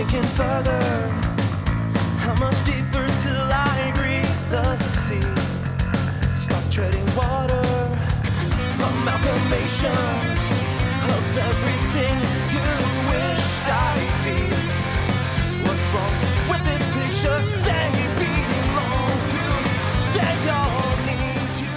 sinking further. How much deeper till I breathe the sea? Stop treading water. Amalgamation of everything you wished I'd be. What's wrong with this picture? They belong to. They all need you.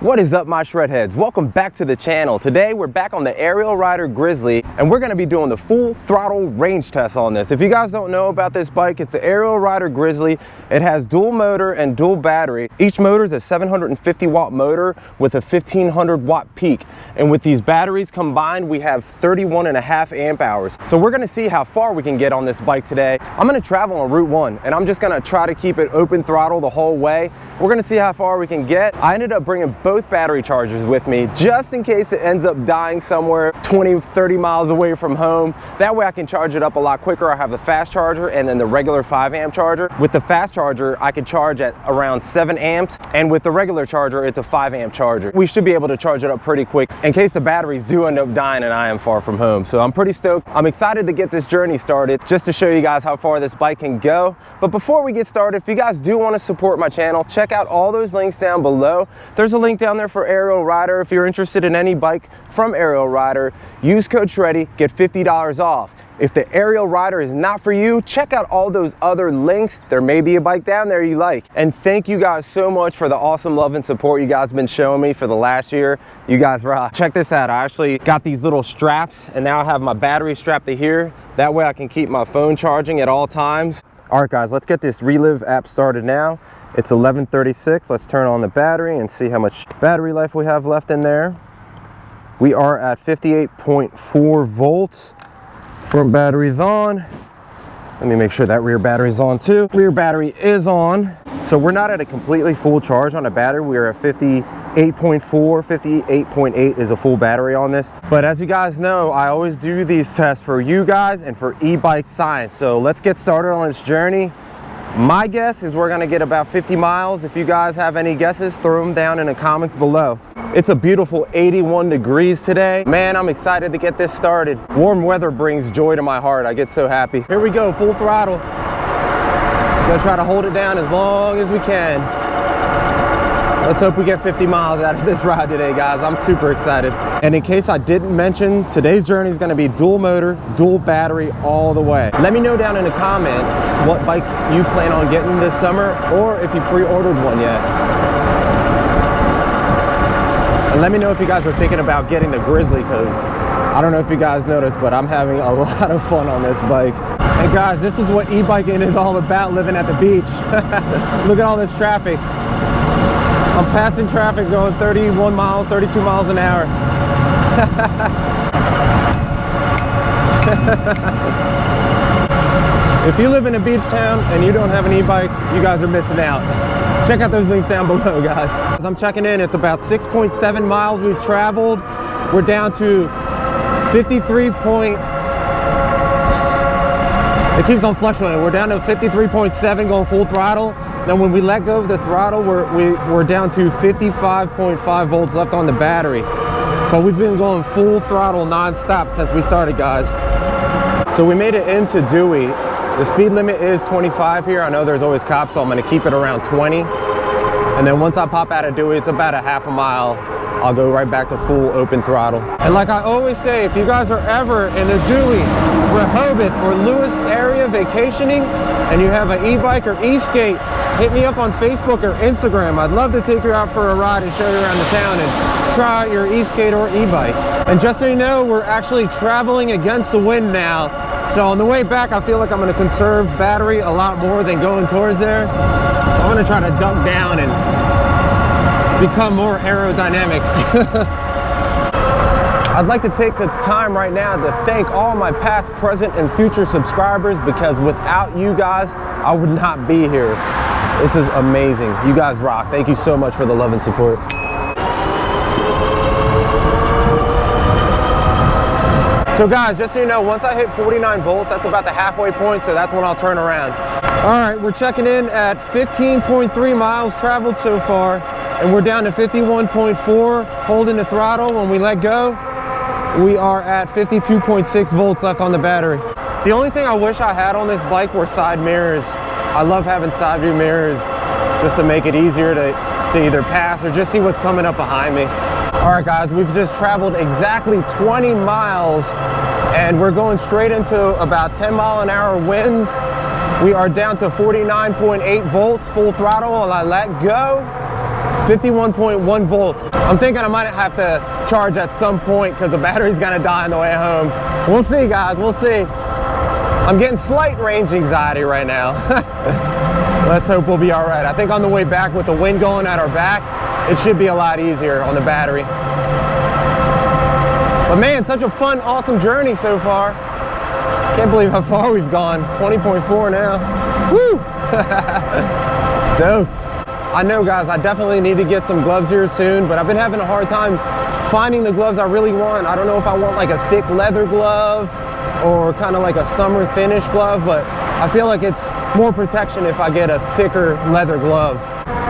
What is up, my shred heads? Welcome back to the channel. Today we're back on the Ariel Rider Grizzly and we're going to be doing the full throttle range test on this. If you guys don't know about this bike, it's the Ariel Rider Grizzly. It has dual motor and dual battery. Each motor is a 750 watt motor with a 1500 watt peak. And with these batteries combined, we have 31.5 amp hours. So we're going to see how far we can get on this bike today. I'm going to travel on Route 1 and I'm just going to try to keep it open throttle the whole way. We're going to see how far we can get. I ended up bringing both battery chargers with me just in case it ends up dying somewhere 20-30 miles away from home. That way I can charge it up a lot quicker. I have the fast charger and then the regular 5 amp charger. With the fast charger I can charge at around 7 amps, and with the regular charger it's a 5 amp charger. We should be able to charge it up pretty quick in case the batteries do end up dying and I am far from home. So I'm pretty stoked. I'm excited to get this journey started just to show you guys how far this bike can go. But before we get started, if you guys do want to support my channel, check out all those links down below. There's a link down there for Ariel Rider. If you're interested in any bike from Ariel Rider, use code Shreddie, get $50 off. If the Ariel Rider is not for you, check out all those other links. There may be a bike down there you like. And thank you guys so much for the awesome love and support you guys have been showing me for the last year. You guys rock. Check this out. I actually got these little straps and now I have my battery strapped to here. That way I can keep my phone charging at all times. All right guys, let's get this Relive app started now. It's 11:36. Let's turn on the battery and see how much battery life we have left in there. We are at 58.4 volts. Front battery's on. Let me make sure that rear battery's on too. Rear battery is on. So we're not at a completely full charge on the battery. We are at 58.4, 58.8 is a full battery on this. But as you guys know, I always do these tests for you guys and for e-bike science. So let's get started on this journey. My guess is we're gonna get about 50 miles. If you guys have any guesses, throw them down in the comments below. It's a beautiful 81 degrees today. Man, I'm excited to get this started. Warm weather brings joy to my heart. I get so happy. Here we go, full throttle. Gonna try to hold it down as long as we can. Let's hope we get 50 miles out of this ride today, guys. I'm super excited. And in case I didn't mention, today's journey is gonna be dual motor, dual battery all the way. Let me know down in the comments what bike you plan on getting this summer or if you pre-ordered one yet. And let me know if you guys are thinking about getting the Grizzly, because I don't know if you guys noticed, but I'm having a lot of fun on this bike. And guys, this is what e-biking is all about, living at the beach. Look at all this traffic. I'm passing traffic going 31 miles, 32 miles an hour. If you live in a beach town and you don't have an e-bike, you guys are missing out. Check out those links down below, guys. As I'm checking in, it's about 6.7 miles we've traveled. We're down to 53 point... It keeps on fluctuating. We're down to 53.7 going full throttle. Then when we let go of the throttle, we're down to 55.5 volts left on the battery. But we've been going full throttle non-stop since we started, guys. So we made it into Dewey. The speed limit is 25 here. I know there's always cops, so I'm gonna keep it around 20. And then once I pop out of Dewey, it's about a half a mile. I'll go right back to full open throttle. And like I always say, if you guys are ever in the Dewey, Rehoboth, or Lewis area vacationing, and you have an e-bike or e-skate, hit me up on Facebook or Instagram. I'd love to take you out for a ride and show you around the town and try out your e-skate or e-bike. And just so you know, we're actually traveling against the wind now. So on the way back, I feel like I'm gonna conserve battery a lot more than going towards there. I'm gonna try to duck down and become more aerodynamic. I'd like to take the time right now to thank all my past, present, and future subscribers, because without you guys, I would not be here. This is amazing. You guys rock. Thank you so much for the love and support. So guys, just so you know, once I hit 49 volts, that's about the halfway point, so that's when I'll turn around. All right, we're checking in at 15.3 miles traveled so far, and we're down to 51.4, holding the throttle. When we let go, we are at 52.6 volts left on the battery. The only thing I wish I had on this bike were side mirrors. I love having side view mirrors just to make it easier to either pass or just see what's coming up behind me. All right guys, we've just traveled exactly 20 miles and we're going straight into about 10-mile-an-hour winds. We are down to 49.8 volts full throttle and I let go. 51.1 volts. I'm thinking I might have to charge at some point because the battery's gonna die on the way home. We'll see guys, we'll see. I'm getting slight range anxiety right now. Let's hope we'll be all right. I think on the way back with the wind going at our back, it should be a lot easier on the battery. But man, such a fun, awesome journey so far. Can't believe how far we've gone. 20.4 now. Woo! Stoked. I know guys, I definitely need to get some gloves here soon, but I've been having a hard time finding the gloves I really want. I don't know if I want like a thick leather glove or kind of like a summer finish glove, but I feel like it's more protection if I get a thicker leather glove.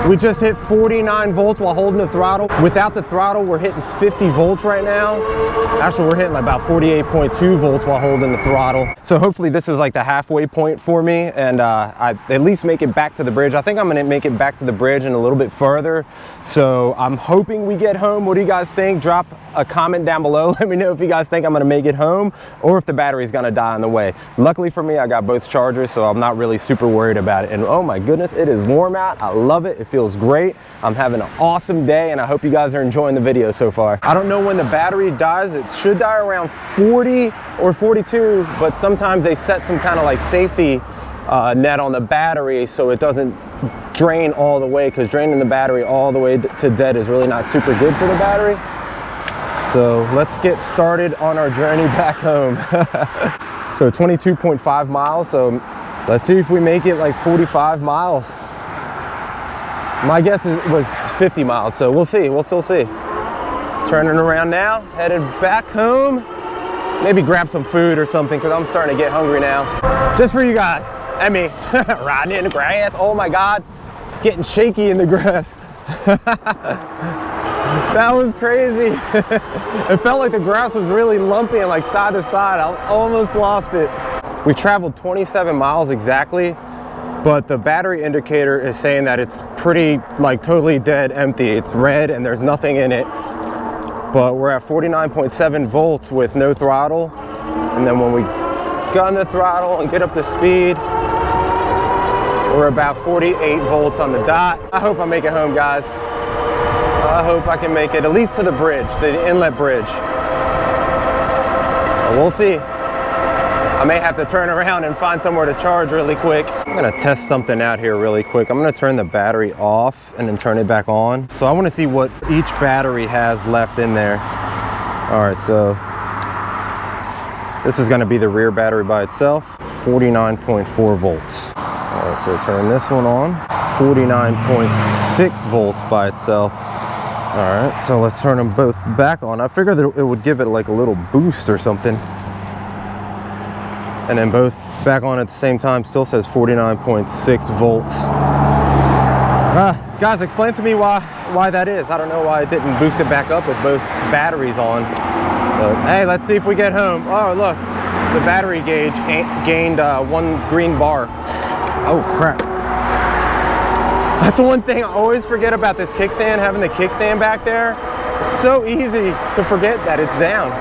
We just hit 49 volts while holding the throttle. Without the throttle, we're hitting 50 volts right now. Actually, we're hitting like about 48.2 volts while holding the throttle. So hopefully this is like the halfway point for me and I at least make it back to the bridge. I think I'm gonna make it back to the bridge and a little bit further. So I'm hoping we get home. What do you guys think? Drop a comment down below. Let me know if you guys think I'm gonna make it home or if the battery's gonna die on the way. Luckily for me, I got both chargers, so I'm not really super worried about it. And oh my goodness, it is warm out. I love it. It feels great. I'm having an awesome day and I hope you guys are enjoying the video so far. I don't know when the battery dies. It should die around 40 or 42, but sometimes they set some kind of like safety net on the battery so it doesn't drain all the way, because draining the battery all the way to dead is really not super good for the battery. So let's get started on our journey back home. So 22.5 miles, so let's see if we make it like 45 miles. My guess was 50 miles, so we'll see, we'll still see. Turning around now, headed back home. Maybe grab some food or something because I'm starting to get hungry now. Just for you guys and me, riding in the grass. Oh my God, getting shaky in the grass. That was crazy. It felt like the grass was really lumpy and like side to side. I almost lost it. We traveled 27 miles exactly, but the battery indicator is saying that it's pretty like totally dead empty. It's red and there's nothing in it. But we're at 49.7 volts with no throttle. And then when we gun the throttle and get up to speed, we're about 48 volts on the dot. I hope I make it home, guys. I hope I can make it at least to the bridge, the inlet bridge. But we'll see. I may have to turn around and find somewhere to charge really quick. I'm gonna test something out here really quick. I'm gonna turn the battery off and then turn it back on. So I wanna see what each battery has left in there. All right, so this is gonna be the rear battery by itself, 49.4 volts. All right, so turn this one on, 49.6 volts by itself. All right, so let's turn them both back on. I figured that it would give it like a little boost or something. And then both back on at the same time, still says 49.6 volts. Guys, explain to me why that is. I don't know why it didn't boost it back up with both batteries on. But, hey, let's see if we get home. Oh, look, the battery gauge gained one green bar. Oh, crap. That's the one thing I always forget about this kickstand, having the kickstand back there. It's so easy to forget that it's down.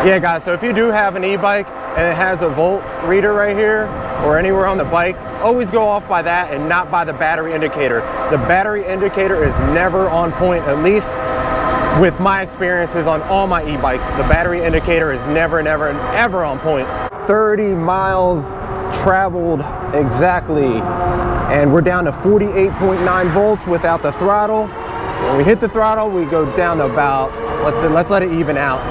Yeah, guys, so if you do have an e-bike and it has a volt reader right here or anywhere on the bike, always go off by that and not by the battery indicator. The battery indicator is never on point, at least with my experiences on all my e-bikes. The battery indicator is never, ever on point. 30 miles traveled exactly, and we're down to 48.9 volts without the throttle. When we hit the throttle, we go down to about, let's let it even out.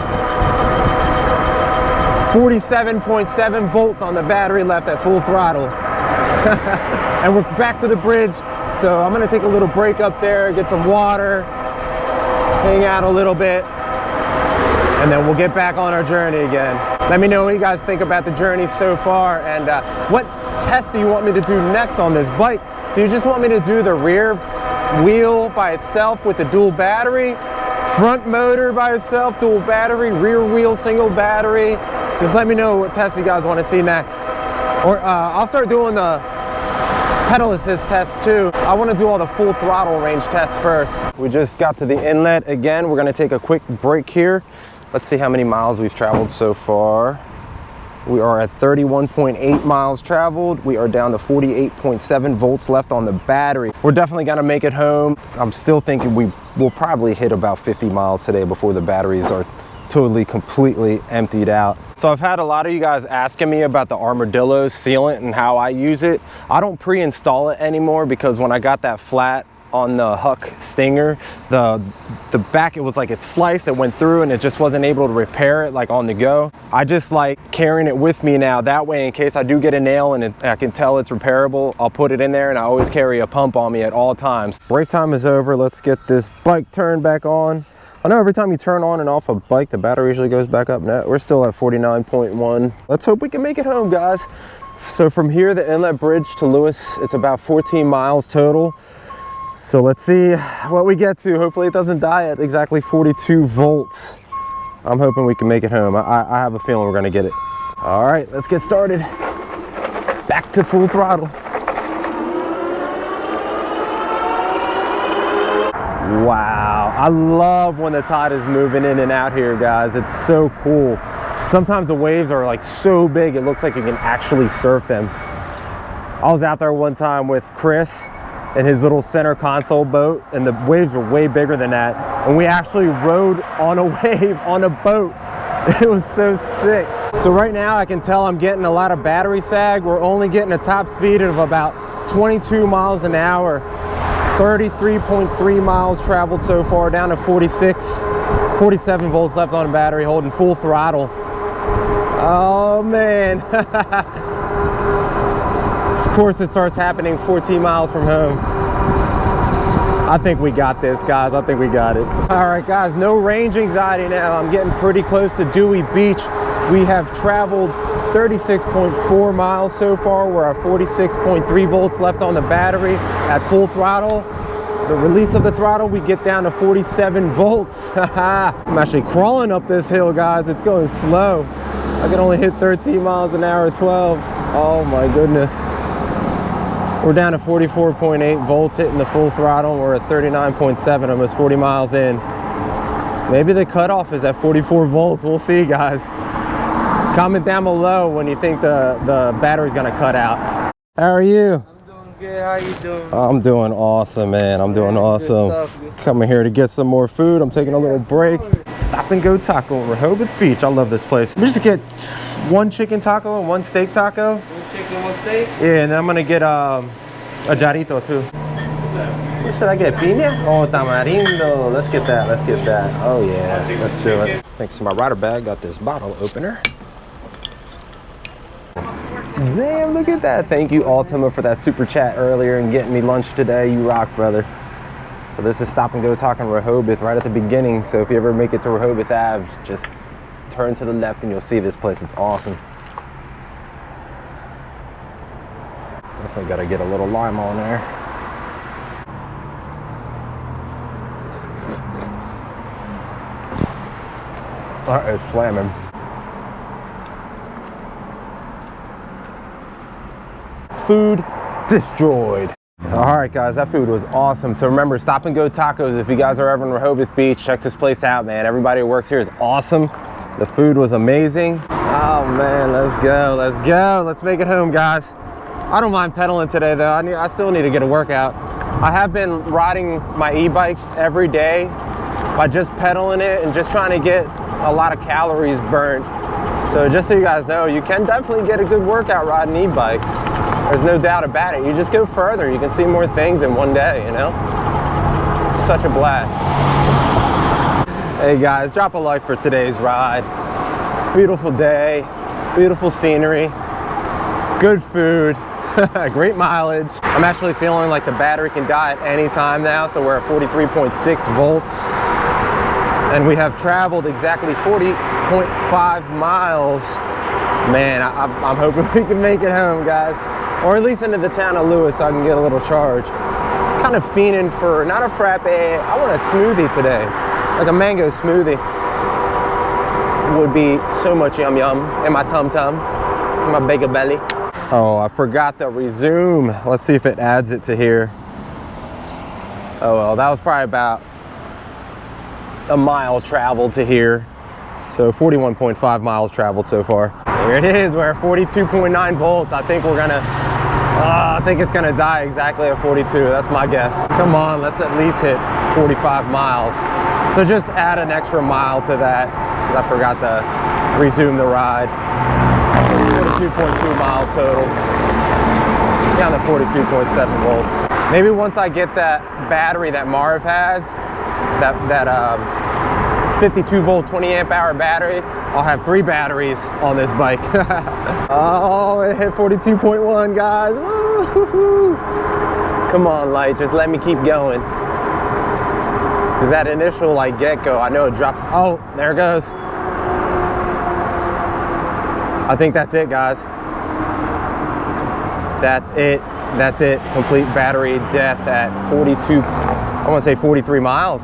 47.7 volts on the battery left at full throttle. And we're back to the bridge. So I'm gonna take a little break up there, get some water, hang out a little bit, and then we'll get back on our journey again. Let me know what you guys think about the journey so far, and what test do you want me to do next on this bike? Do you just want me to do the rear wheel by itself with the dual battery, front motor by itself, dual battery, rear wheel, single battery? Just let me know what tests you guys want to see next. Or I'll start doing the pedal assist tests too. I want to do all the full throttle range tests first. We just got to the inlet again. We're going to take a quick break here. Let's see how many miles we've traveled so far. We are at 31.8 miles traveled. We are down to 48.7 volts left on the battery. We're definitely gonna make it home. I'm still thinking we will probably hit about 50 miles today before the batteries are totally, completely emptied out. So I've had a lot of you guys asking me about the DILLOZ sealant and how I use it. I don't pre-install it anymore because when I got that flat on the Huck Stinger, the back, it was like it sliced, it went through, and it just wasn't able to repair it like on the go. I just like carrying it with me now. That way, in case I do get a nail and I can tell it's repairable, I'll put it in there, and I always carry a pump on me at all times. Break time is over. Let's get this bike turned back on. I know every time you turn on and off a bike, the battery usually goes back up. No, we're still at 49.1. Let's hope we can make it home, guys. So from here, the inlet bridge to Lewis, it's about 14 miles total. So let's see what we get to. Hopefully it doesn't die at exactly 42 volts. I'm hoping we can make it home. I have a feeling we're gonna get it. All right, let's get started. Back to full throttle. Wow, I love when the tide is moving in and out here, guys. It's so cool. Sometimes the waves are like so big, it looks like you can actually surf them. I was out there one time with Chris in his little center console boat, and the waves were way bigger than that, and we actually rode on a wave on a boat. It was so sick. So right now I can tell I'm getting a lot of battery sag. We're only getting a top speed of about 22 miles an hour, 33.3 miles traveled so far, down to 47 volts left on the battery, holding full throttle. Oh man. Of course it starts happening 14 miles from home. I think we got this, guys. I think we got it. All right, guys, no range anxiety now. I'm getting pretty close to Dewey Beach. We have traveled 36.4 miles so far. We're at 46.3 volts left on the battery at full throttle. The release of the throttle, we get down to 47 volts. I'm actually crawling up this hill, guys. It's going slow. I can only hit 13 miles an hour at 12. Oh my goodness. We're down to 44.8 volts hitting the full throttle. We're at 39.7, almost 40 miles in. Maybe the cutoff is at 44 volts. We'll see, guys. Comment down below when you think the battery's gonna cut out. How are you? I'm doing good. How you doing? I'm doing awesome, man. I'm doing awesome. Coming here to get some more food. I'm taking a little break. Stop and Go Taco in Rehoboth Beach. I love this place. We just get one chicken taco and one steak taco. One chicken, one steak? Yeah, and then I'm gonna get a jarrito too. What should I get? Piña? Oh, tamarindo. Let's get that. Let's get that. Oh yeah, let's do it. Thanks to my rider bag, got this bottle opener. Damn, look at that. Thank you, Ultima, for that super chat earlier and getting me lunch today. You rock, brother. So this is Stop and Go Talking Rehoboth right at the beginning. So if you ever make it to Rehoboth Ave, just turn to the left and you'll see this place. It's awesome. Definitely got to get a little lime on there. That is slamming. Food destroyed. All right, guys, that food was awesome. So remember, Stop and Go Tacos. If you guys are ever in Rehoboth Beach, check this place out, man. Everybody who works here is awesome. The food was amazing. Oh man, let's go, let's go. Let's make it home, guys. I don't mind pedaling today though. I still need to get a workout. I have been riding my e-bikes every day by just pedaling it and just trying to get a lot of calories burnt. So just so you guys know, you can definitely get a good workout riding e-bikes. There's no doubt about it. You just go further. You can see more things in one day, you know? It's such a blast. Hey guys, drop a like for today's ride. Beautiful day, beautiful scenery, good food, great mileage. I'm actually feeling like the battery can die at any time now, so we're at 43.6 volts. And we have traveled exactly 40.5 miles. Man, I'm hoping we can make it home, guys. Or at least into the town of Lewis so I can get a little charge. Kind of fiending for, not a frappe, I want a smoothie today. Like a mango smoothie. would be so much yum yum in my tum tum, in my bigger belly. Oh, I forgot the resume. Let's see if it adds it to here. Oh well, that was probably about a mile traveled to here. So 41.5 miles traveled so far. Here it is, we're at 42.9 volts. I think we're gonna, I think it's gonna die exactly at 42. That's my guess. Come on, let's at least hit 45 miles. So just add an extra mile to that, because I forgot to resume the ride. 42.2 miles total. Down to 42.7 volts. Maybe once I get that battery that Marv has, that 52 volt 20 amp hour battery, I'll have 3 batteries on this bike. Oh, it hit 42.1, guys. Woo-hoo-hoo. Come on, light, just let me keep going. Because that initial like get-go, I know it drops. Oh, there it goes. I think that's it, guys. That's it. That's it. Complete battery death at 42, I want to say 43 miles.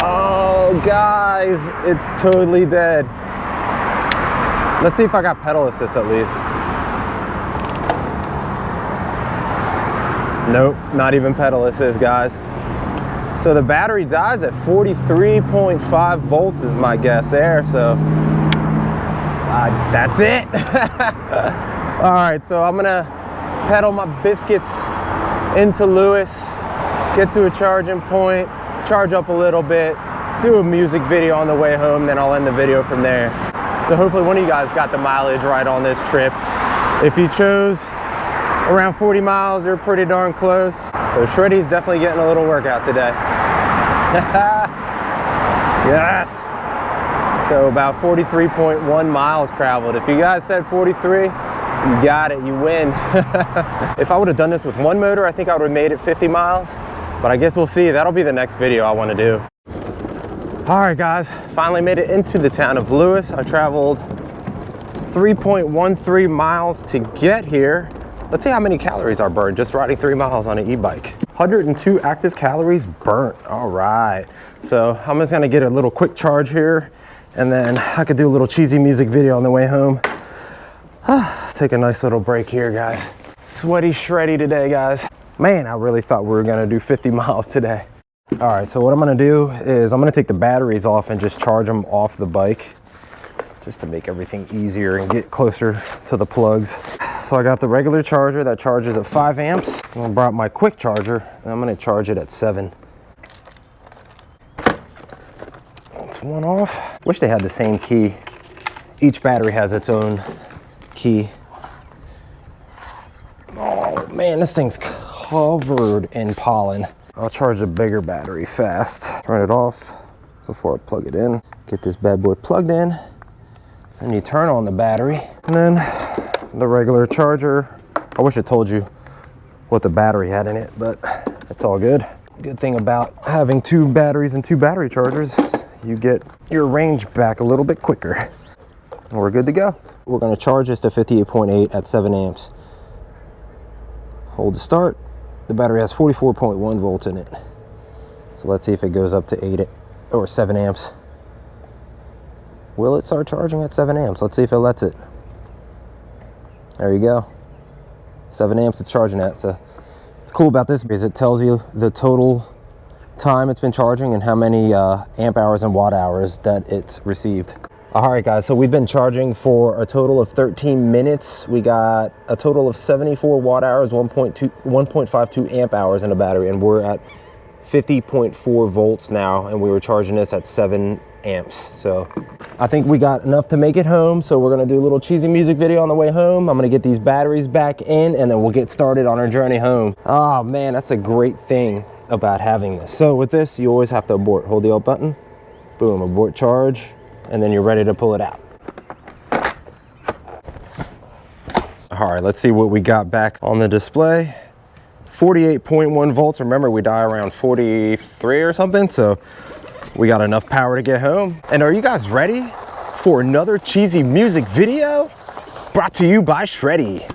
Oh, guys, it's totally dead. Let's see if I got pedal assist at least. Nope, not even pedal assist, guys. So the battery dies at 43.5 volts is my guess there, so that's it. All right, so I'm gonna pedal my biscuits into Lewis, get to a charging point, charge up a little bit, do a music video on the way home, then I'll end the video from there. So hopefully one of you guys got the mileage right on this trip. If you chose around 40 miles, they're pretty darn close. So Shreddie's definitely getting a little workout today. Yes. So about 43.1 miles traveled. If you guys said 43, you got it, you win. If I would have done this with one motor, I think I would have made it 50 miles. But I guess we'll see. That'll be the next video I want to do. All right, guys, finally made it into the town of Lewis. I traveled 3.13 miles to get here. Let's see how many calories are burned just riding 3 miles on an e-bike. 102 active calories burnt. All right. So I'm just gonna get a little quick charge here, and then I could do a little cheesy music video on the way home. Take a nice little break here, guys. Sweaty Shreddie today, guys. Man, I really thought we were gonna do 50 miles today. All right, so what I'm gonna do is I'm gonna take the batteries off and just charge them off the bike, just to make everything easier and get closer to the plugs. So I got the regular charger that charges at 5 amps. I brought my quick charger, and I'm gonna charge it at 7. That's one off. Wish they had the same key. Each battery has its own key. Oh man, this thing's covered in pollen. I'll charge the bigger battery fast. Turn it off before I plug it in. Get this bad boy plugged in. And you turn on the battery. And then the regular charger. I wish it told you what the battery had in it, but it's all good. Good thing about having 2 batteries and 2 battery chargers is you get your range back a little bit quicker. And we're good to go. We're gonna charge this to 58.8 at 7 amps. Hold to start. The battery has 44.1 volts in it. So let's see if it goes up to 8 or 7 amps. Will it start charging at 7 amps? Let's see if it lets it. There you go. 7 amps it's charging at. So what's cool about this is it tells you the total time it's been charging and how many amp hours and watt hours that it's received. All right, guys, so we've been charging for a total of 13 minutes. We got a total of 74 watt hours, 1.52 amp hours in a battery, and we're at 50.4 volts now, and we were charging this at 7 amps. So I think we got enough to make it home. So we're gonna do a little cheesy music video on the way home. I'm gonna get these batteries back in, and then we'll get started on our journey home. Oh man, that's a great thing about having this. So with this, you always have to abort. Hold the Alt button, boom, abort charge, and then you're ready to pull it out. All right, let's see what we got back on the display. 48.1 volts. Remember, we die around 43 or something, so we got enough power to get home. And are you guys ready for another cheesy music video? Brought to you by Shreddie.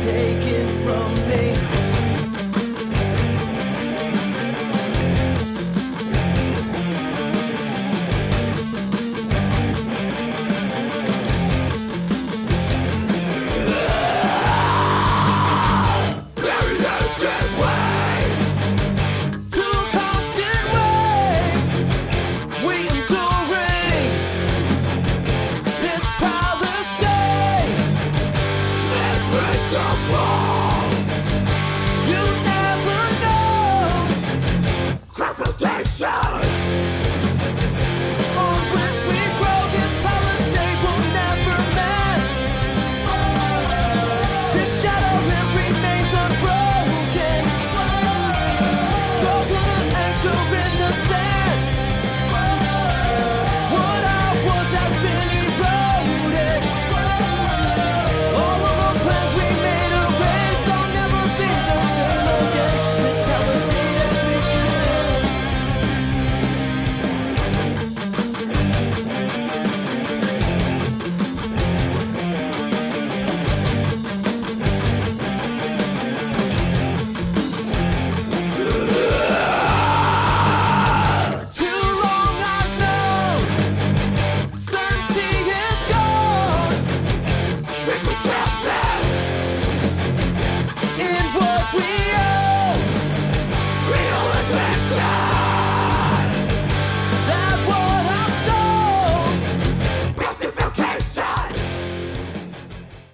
taken from me.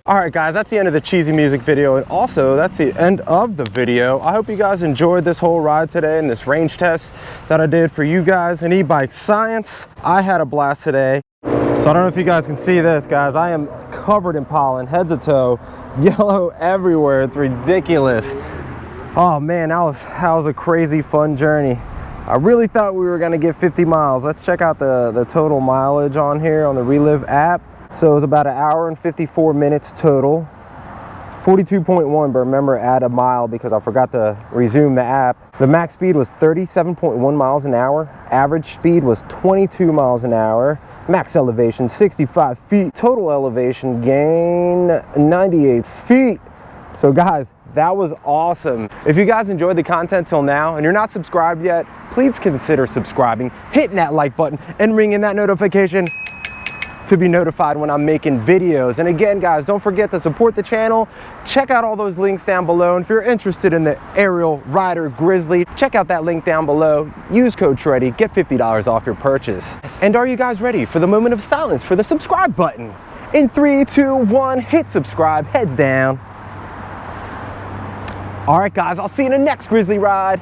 Alright guys, that's the end of the cheesy music video, and also that's the end of the video. I hope you guys enjoyed this whole ride today and this range test that I did for you guys in e-bike science. I had a blast today. So I don't know if you guys can see this, guys. I am covered in pollen, head to toe, yellow everywhere. It's ridiculous. Oh man, that was a crazy fun journey. I really thought we were gonna get 50 miles. Let's check out the total mileage on here on the Relive app. So it was about 1 hour and 54 minutes total. 42.1, but remember, add a mile because I forgot to resume the app. The max speed was 37.1 miles an hour. Average speed was 22 miles an hour. Max elevation, 65 feet. Total elevation gain, 98 feet. So guys, that was awesome. If you guys enjoyed the content till now and you're not subscribed yet, please consider subscribing, hitting that like button, and ringing that notification to be notified when I'm making videos. And again guys, don't forget to support the channel. Check out all those links down below, and if you're interested in the Ariel Rider Grizzly, check out that link down below. Use code Shreddie, get $50 off your purchase. And are you guys ready for the moment of silence for the subscribe button? In 3, 2, 1, hit subscribe, heads down. All right guys, I'll see you in the next Grizzly ride.